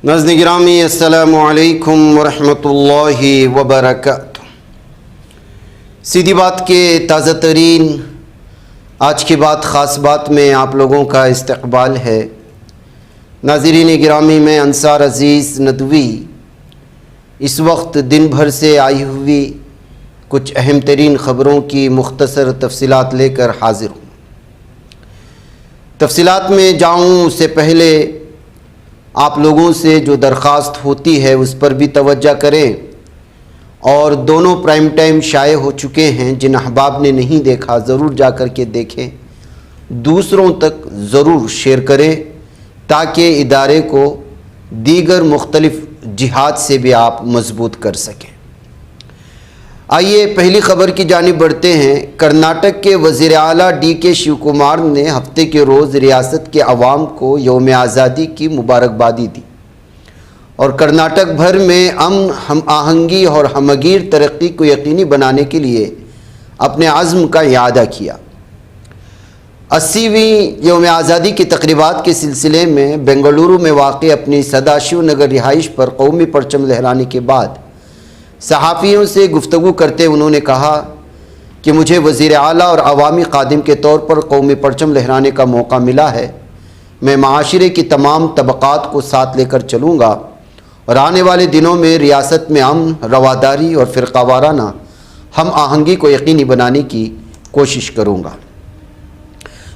ناظرین گرامی السلام علیکم ورحمۃ اللہ وبرکاتہ۔ سیدھی بات کے تازہ ترین آج کی بات خاص بات میں آپ لوگوں کا استقبال ہے۔ ناظرین گرامی، میں انصار عزیز ندوی اس وقت دن بھر سے آئی ہوئی کچھ اہم ترین خبروں کی مختصر تفصیلات لے کر حاضر ہوں۔ تفصیلات میں جاؤں اس سے پہلے آپ لوگوں سے جو درخواست ہوتی ہے اس پر بھی توجہ کریں، اور دونوں پرائم ٹائم شائع ہو چکے ہیں، جن احباب نے نہیں دیکھا ضرور جا کر کے دیکھیں، دوسروں تک ضرور شیئر کریں تاکہ ادارے کو دیگر مختلف جہات سے بھی آپ مضبوط کر سکیں۔ آئیے پہلی خبر کی جانب بڑھتے ہیں۔ کرناٹک کے وزیر اعلیٰ ڈی کے شیو کمار نے ہفتے کے روز ریاست کے عوام کو یوم آزادی کی مبارکبادی دی اور کرناٹک بھر میں امن، ہم آہنگی اور ہمگیر ترقی کو یقینی بنانے کے لیے اپنے عزم کا اعادہ کیا۔ 80ویں یوم آزادی کی تقریبات کے سلسلے میں بنگلورو میں واقع اپنی سداشیو نگر رہائش پر قومی پرچم لہرانے کے بعد صحافیوں سے گفتگو کرتے انہوں نے کہا کہ مجھے وزیر اعلیٰ اور عوامی خادم کے طور پر قومی پرچم لہرانے کا موقع ملا ہے۔ میں معاشرے کی تمام طبقات کو ساتھ لے کر چلوں گا اور آنے والے دنوں میں ریاست میں امن، رواداری اور فرقہ وارانہ ہم آہنگی کو یقینی بنانے کی کوشش کروں گا۔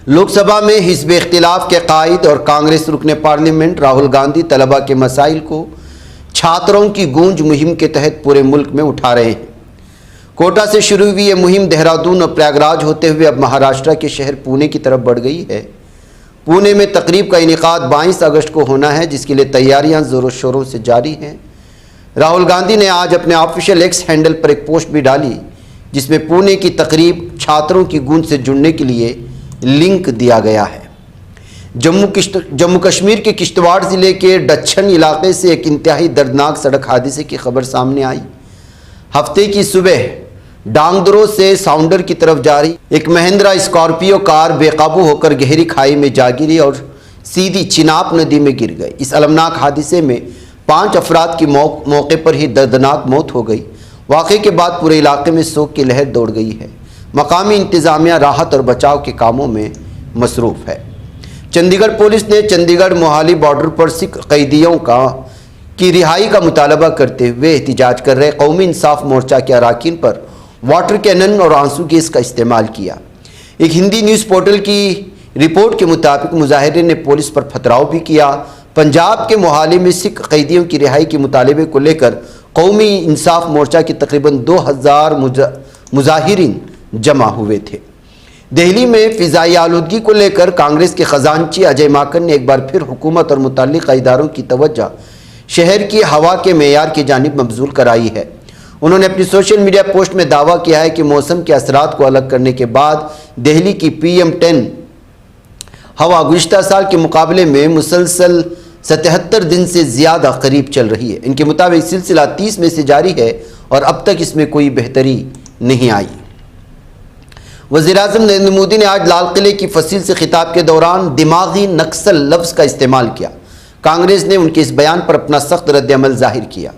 لوک سبھا میں حزب اختلاف کے قائد اور کانگریس رکن پارلیمنٹ راہل گاندھی طلبہ کے مسائل کو چھاتروں کی گونج مہم کے تحت پورے ملک میں اٹھا رہے ہیں۔ کوٹا سے شروع ہوئی یہ مہم دہرادون اور پریاگراج ہوتے ہوئے اب مہاراشٹر کے شہر پونے کی طرف بڑھ گئی ہے۔ پونے میں تقریب کا انعقاد 22 اگست کو ہونا ہے، جس کے لیے تیاریاں زور و شوروں سے جاری ہیں۔ راہل گاندھی نے آج اپنے آفیشیل ایکس ہینڈل پر ایک پوسٹ بھی ڈالی جس میں پونے کی تقریب چھاتروں کی گونج سے جڑنے کے لیے لنک دیا گیا ہے۔ جموں کشمیر کے کشتواڑ ضلع کے ڈچھن علاقے سے ایک انتہائی دردناک سڑک حادثے کی خبر سامنے آئی۔ ہفتے کی صبح ڈانگدرو سے ساؤنڈر کی طرف جا رہی ایک مہندرا اسکارپیو کار بے قابو ہو کر گہری کھائی میں جا گری اور سیدھی چناب ندی میں گر گئی۔ اس المناک حادثے میں 5 افراد کی موقع پر ہی دردناک موت ہو گئی۔ واقعے کے بعد پورے علاقے میں سوگ کی لہر دوڑ گئی ہے۔ مقامی انتظامیہ راحت اور بچاؤ کے کاموں میں مصروف ہے۔ چندی گڑھ پولیس نے چندی گڑھ موہالی بارڈر پر سکھ قیدیوں کی رہائی کا مطالبہ کرتے ہوئے احتجاج کر رہے قومی انصاف مورچہ کے اراکین پر واٹر کینن اور آنسو گیس کا استعمال کیا۔ ایک ہندی نیوز پورٹل کی رپورٹ کے مطابق مظاہرین نے پولیس پر پتھراؤ بھی کیا۔ پنجاب کے موہالی میں سکھ قیدیوں کی رہائی کے مطالبے کو لے کر قومی انصاف مورچہ کے تقریباً 2000 مظاہرین جمع ہوئے تھے۔ دہلی میں فضائی آلودگی کو لے کر کانگریس کے خزانچی اجے ماکن نے ایک بار پھر حکومت اور متعلقہ اداروں کی توجہ شہر کی ہوا کے معیار کی جانب مبذول کرائی ہے۔ انہوں نے اپنی سوشل میڈیا پوسٹ میں دعویٰ کیا ہے کہ موسم کے اثرات کو الگ کرنے کے بعد دہلی کی PM10 ہوا گزشتہ سال کے مقابلے میں مسلسل 77 دن سے زیادہ قریب چل رہی ہے۔ ان کے مطابق سلسلہ 30 میں سے جاری ہے اور اب تک اس میں کوئی بہتری نہیں آئی۔ وزیراعظم نریندر مودی نے آج لال قلعے کی فصیل سے خطاب کے دوران دماغی نکسل لفظ کا استعمال کیا۔ کانگریس نے ان کے اس بیان پر اپنا سخت رد عمل ظاہر کیا۔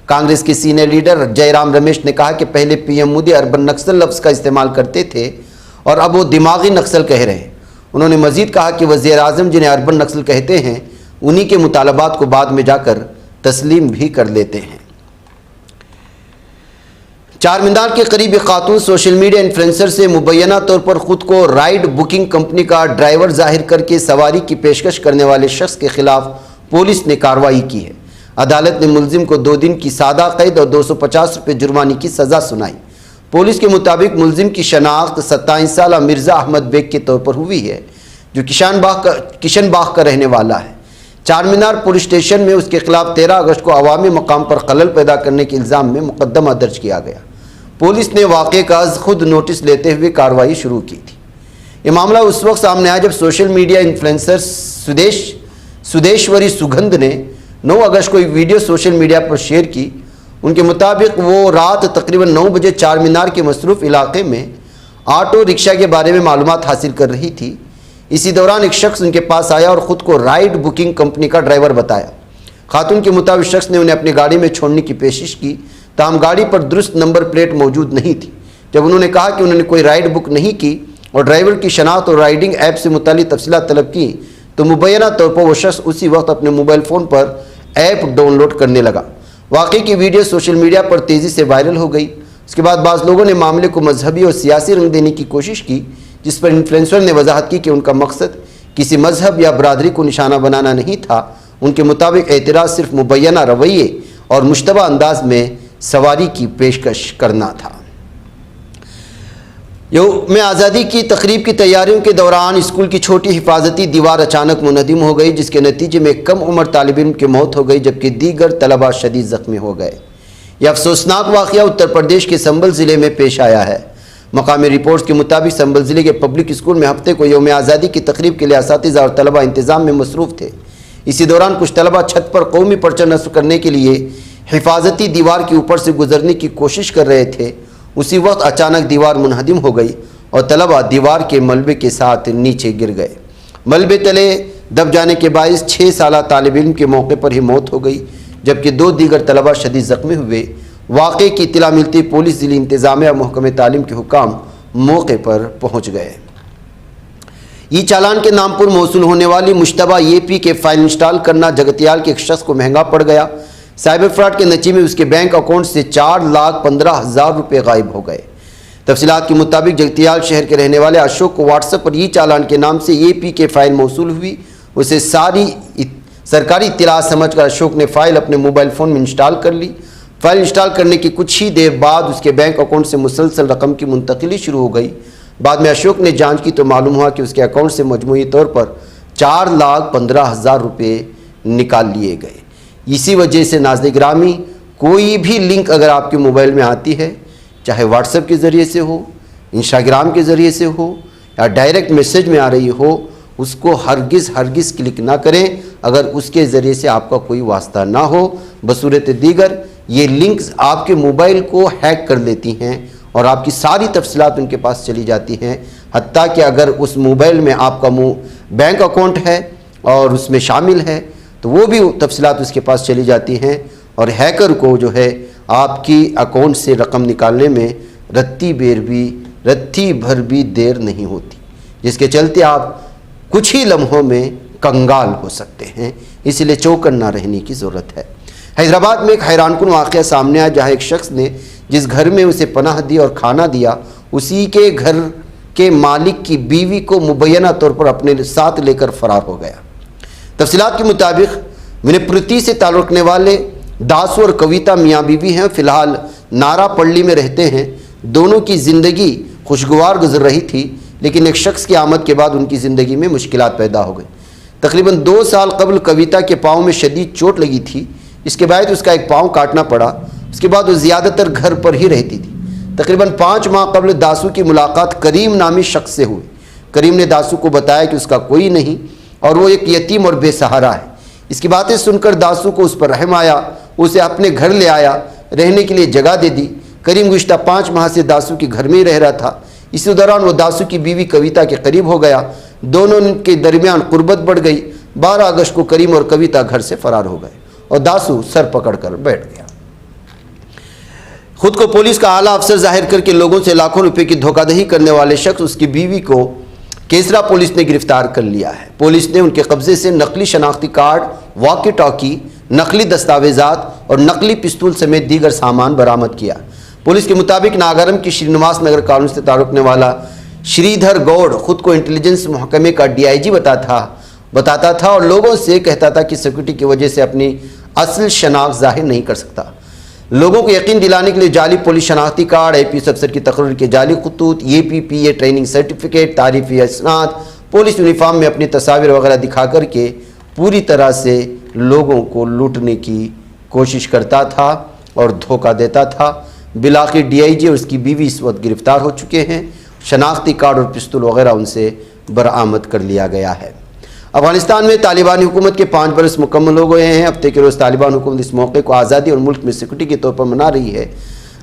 کانگریس کے سینئر لیڈر جے رام رمیش نے کہا کہ پہلے PM مودی اربن نکسل لفظ کا استعمال کرتے تھے اور اب وہ دماغی نکسل کہہ رہے ہیں۔ انہوں نے مزید کہا کہ وزیر اعظم جنہیں اربن نکسل کہتے ہیں انہی کے مطالبات کو بعد میں جا کر تسلیم بھی کر لیتے ہیں۔ چار مینار کے قریب ایک خاتون سوشل میڈیا انفلوئنسر سے مبینہ طور پر خود کو رائڈ بکنگ کمپنی کا ڈرائیور ظاہر کر کے سواری کی پیشکش کرنے والے شخص کے خلاف پولیس نے کارروائی کی ہے۔ عدالت نے ملزم کو 2 دن کی سادہ قید اور 250 روپے جرمانے کی سزا سنائی۔ پولیس کے مطابق ملزم کی شناخت 27 سالہ مرزا احمد بیگ کے طور پر ہوئی ہے، جو کشن باغ کا رہنے والا ہے۔ چار مینار پولیس اسٹیشن میں اس کے خلاف 13 اگست کو عوامی مقام پر خلل پیدا کرنے کے الزام میں مقدمہ درج کیا گیا۔ پولیس نے واقعے کا از خود نوٹس لیتے ہوئے کارروائی شروع کی تھی۔ یہ معاملہ اس وقت سامنے آیا جب سوشل میڈیا انفلوئنسر سدیشوری سگندھ نے 9 اگست کو ایک ویڈیو سوشل میڈیا پر شیئر کی۔ ان کے مطابق وہ رات تقریباً 9 بجے چار مینار کے مصروف علاقے میں آٹو رکشہ کے بارے میں معلومات حاصل کر رہی تھی۔ اسی دوران ایک شخص ان کے پاس آیا اور خود کو رائڈ بکنگ کمپنی کا ڈرائیور بتایا۔ خاتون کے مطابق شخص نے انہیں اپنی گاڑی میں چھوڑنے کی کوشش کی، تاہم گاڑی پر درست نمبر پلیٹ موجود نہیں تھی۔ جب انہوں نے کہا کہ انہوں نے کوئی رائڈ بک نہیں کی اور ڈرائیور کی شناخت اور رائڈنگ ایپ سے متعلق تفصیلات طلب کی تو مبینہ طور پر وہ شخص اسی وقت اپنے موبائل فون پر ایپ ڈاؤن لوڈ کرنے لگا۔ واقعے کی ویڈیو سوشل میڈیا پر تیزی سے وائرل ہو گئی۔ اس کے بعد بعض لوگوں نے معاملے کو مذہبی اور سیاسی رنگ دینے کی کوشش کی، جس پر انفلوئنسر نے وضاحت کی کہ ان کا مقصد کسی مذہب یا برادری کو نشانہ بنانا نہیں تھا۔ ان کے مطابق اعتراض صرف مبینہ رویے اور مشتبہ انداز میں سواری کی پیشکش کرنا تھا۔ یوم آزادی کی تقریب کی تیاریوں کے دوران اسکول کی چھوٹی حفاظتی دیوار اچانک منہدم ہو گئی، جس کے نتیجے میں کم عمر طالب علم کی موت ہو گئی جبکہ دیگر طلباء شدید زخمی ہو گئے۔ یہ افسوسناک واقعہ اتر پردیش کے سنبھل ضلع میں پیش آیا ہے۔ مقامی رپورٹس کے مطابق سنبھل ضلع کے پبلک اسکول میں ہفتے کو یوم آزادی کی تقریب کے لیے اساتذہ اور طلباء انتظام میں مصروف تھے۔ اسی دوران کچھ طلباء چھت پر قومی پرچم نصب کرنے کے لیے حفاظتی دیوار کے اوپر سے گزرنے کی کوشش کر رہے تھے۔ اسی وقت اچانک دیوار منہدم ہو گئی اور طلباء دیوار کے ملبے کے ساتھ نیچے گر گئے۔ ملبے تلے دب جانے کے باعث 6 سالہ طالب علم کے موقع پر ہی موت ہو گئی جبکہ 2 دیگر طلباء شدید زخمی ہوئے۔ واقعے کی اطلاع ملتی پولیس، ضلعی انتظامیہ اور محکمہ تعلیم کے حکام موقع پر پہنچ گئے۔ ای چالان کے نام پر موصول ہونے والی مشتبہ APK کے فائل انسٹال کرنا جگتیال کے ایک شخص کو مہنگا پڑ گیا۔ سائبر فراڈ کے نتیجے میں اس کے بینک اکاؤنٹ سے 4,15,000 روپے غائب ہو گئے۔ تفصیلات کے مطابق جگتیال شہر کے رہنے والے اشوک کو واٹس ایپ پر ای چالان کے نام سے APK فائل موصول ہوئی۔ اسے سرکاری اطلاع سمجھ کر اشوک نے فائل اپنے موبائل فون میں انسٹال کر لی۔ فائل انسٹال کرنے کی کچھ ہی دیر بعد اس کے بینک اکاؤنٹ سے مسلسل رقم کی منتقلی شروع ہو گئی۔ بعد میں اشوک نے جانچ کی تو معلوم ہوا کہ اس کے اکاؤنٹ سے مجموعی طور پر 4,15,000 روپے نکال لیے گئے۔ اسی وجہ سے ناظرین گرامی، کوئی بھی لنک اگر آپ کے موبائل میں آتی ہے، چاہے واٹس ایپ کے ذریعے سے ہو، انسٹاگرام کے ذریعے سے ہو یا ڈائریکٹ میسیج میں آ رہی ہو، اس کو ہرگز کلک نہ کریں اگر اس کے ذریعے سے آپ کا کوئی واسطہ نہ ہو۔ بصورت دیگر یہ لنکس آپ کے موبائل کو ہیک کر لیتی ہیں اور آپ کی ساری تفصیلات ان کے پاس چلی جاتی ہیں، حتیٰ کہ اگر اس موبائل میں آپ کا بینک اکاؤنٹ ہے اور اس میں شامل ہے تو وہ بھی تفصیلات اس کے پاس چلی جاتی ہیں اور ہیکر کو جو ہے آپ کی اکاؤنٹ سے رقم نکالنے میں رتی بھر بھی دیر نہیں ہوتی، جس کے چلتے آپ کچھ ہی لمحوں میں کنگال ہو سکتے ہیں۔ اس لیے چوکن نہ رہنے کی ضرورت ہے۔ حیدرآباد میں ایک حیران کن واقعہ سامنے آیا جہاں ایک شخص نے جس گھر میں اسے پناہ دی اور کھانا دیا، اسی کے گھر کے مالک کی بیوی کو مبینہ طور پر اپنے ساتھ لے کر فرار ہو گیا۔ تفصیلات کے مطابق ونپرتی سے تعلق رکھنے والے داسو اور کویتا میاں بیوی ہیں، فی الحال نارا پلی میں رہتے ہیں۔ دونوں کی زندگی خوشگوار گزر رہی تھی، لیکن ایک شخص کی آمد کے بعد ان کی زندگی میں مشکلات پیدا ہو گئی۔ تقریباً 2 سال قبل کویتا کے پاؤں میں شدید چوٹ لگی تھی، اس کے بعد اس کا ایک پاؤں کاٹنا پڑا۔ اس کے بعد وہ زیادہ تر گھر پر ہی رہتی تھی۔ تقریباً 5 ماہ قبل داسو کی ملاقات کریم نامی شخص سے ہوئی۔ کریم نے داسو کو بتایا کہ اس کا کوئی نہیں اور وہ ایک یتیم اور بے سہارا ہے۔ اس کی باتیں سن کر داسو کو اس پر رحم آیا، اسے اپنے گھر لے آیا، رہنے کے لیے جگہ دے دی۔ کریم گزشتہ 5 ماہ سے داسو کے گھر میں ہی رہ رہا تھا۔ اسی دوران وہ داسو کی بیوی کویتا کے قریب ہو گیا، دونوں کے درمیان قربت بڑھ گئی۔ 12 اگست کو کریم اور کویتا گھر سے فرار ہو گئے اور داسو سر پکڑ کر بیٹھ گیا۔ خود کو پولیس کا اعلیٰ افسر ظاہر کر کے لوگوں سے لاکھوں روپے کی دھوکہ دہی کرنے والے شخص اس کی بیوی کو کیسرا پولیس نے گرفتار کر لیا ہے۔ پولیس نے ان کے قبضے سے نقلی شناختی کارڈ، واکی ٹاکی، نقلی دستاویزات اور نقلی پستول سمیت دیگر سامان برآمد کیا۔ پولیس کے مطابق ناگارم کی شرینواس نگر کالونی سے تعلق رکھنے والا شریدھر گوڑ خود کو انٹیلیجنس محکمے کا DIG بتاتا تھا اور لوگوں سے کہتا تھا کہ سیکورٹی کی وجہ سے اپنی اصل شناخت ظاہر نہیں کر سکتا۔ لوگوں کو یقین دلانے کے لیے جعلی پولیس شناختی کارڈ، APS افسر کی تقرر کے جعلی خطوط، APPA ٹریننگ سرٹیفکیٹ، تعریفی اسناد، پولیس یونیفارم میں اپنی تصاویر وغیرہ دکھا کر کے پوری طرح سے لوگوں کو لوٹنے کی کوشش کرتا تھا اور دھوکہ دیتا تھا۔ بالآخر DIG اور اس کی بیوی اس وقت گرفتار ہو چکے ہیں۔ شناختی کارڈ اور پستول وغیرہ ان سے برآمد کر لیا گیا ہے۔ افغانستان میں طالبانی حکومت کے 5 برس مکمل ہو گئے ہیں۔ ہفتے کے روز طالبان حکومت اس موقع کو آزادی اور ملک میں سیکورٹی کے طور پر منا رہی ہے۔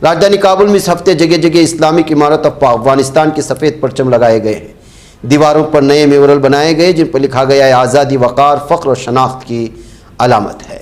راجدھانی کابل میں اس ہفتے جگہ جگہ اسلامک عمارت اور افغانستان کے سفید پرچم لگائے گئے ہیں۔ دیواروں پر نئے میورل بنائے گئے جن پر لکھا گیا ہے آزادی، وقار، فخر اور شناخت کی علامت ہے۔